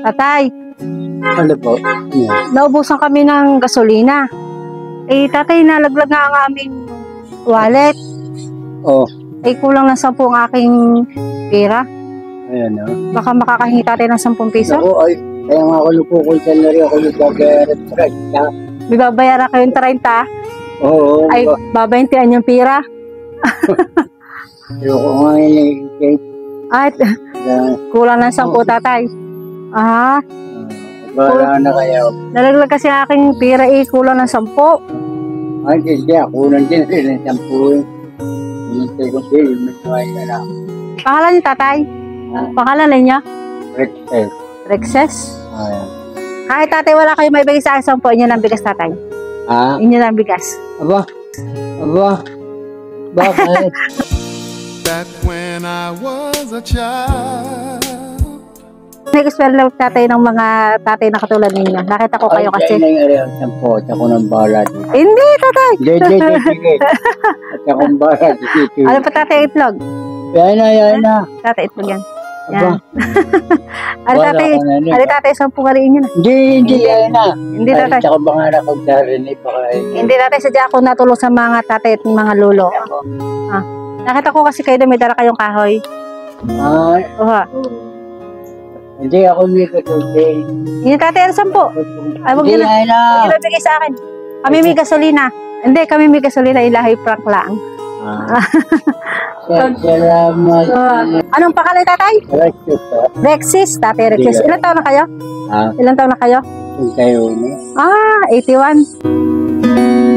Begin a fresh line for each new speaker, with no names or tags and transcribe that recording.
Tatay,
Ano po? Yan.
naubusan kami ng gasolina. Eh, tatay, nalaglag nga ang aming wallet.
Oh,
Eh, kulang na 10 ang aking pera.
ayan o.
Baka makakahingi tatay ng 10 piso.
Ako ay, kaya nga ako nagpupunta na rin ako nagbabayaran sa kanya.
May babayaran kayong 30.
Oo,
Ay, babaintian yung pera.
ayoko nga yun eh.
Ay,
Yan.
kulang ng 10 tatay. Ah,
Wala na kayo.
nalaglag kasi ang aking pera eh, kulang ng 10.
Ay, hindi ako nandiyan rin ng 10. Hinintay ko siya, yung may ka na.
Pangalan niyo tatay? Pangalan niya?
Rexel.
Rexes?
Ayan.
Kahit tatay wala kayo may bigay sa akin 10, inyo ng bigas tatay.
Ah?
Inyo ng bigas.
Aba? Aba? Bakit?
Back when I was a child.
Nag-spell lang tatay ng mga tatay na katulad ninyo. Nakita ko kayo kasi.
Ay, kaya na yung ariyan ng po. At ako ng bala dito.
Hindi, tatay.
Hindi. At ako ng bala dito.
Ano pa tatay itlog?
Yan na.
Tatay itlog yan.
Aba?
Ano tatay? Ano tatay, 10 kaliin nyo na.
Hindi, yan na.
Hindi tatay.
At saka baka na kung narinig pa kayo.
Hindi tatay, sadya ako natulong sa mga tatay at mga lolo. Ah. Nakita ko kasi kayo na may dala kayong kahoy.
Ay,
Oha.
hindi ako dito today.
Hindi tatay, 10. Ay, huwag
Hindi,
nyo na.
yan na.
Huwag nyo na bigay sa akin. Kami may gasolina. Hindi, kami may gasolina. Ilahi prank lang.
Salamat.
Anong pangalan tatay?
Rexel po.
Rexis, tatay Rexis. Ilan taon na kayo?
Ah,
Ilan taon na kayo?
kung kayo na.
Ah, 81.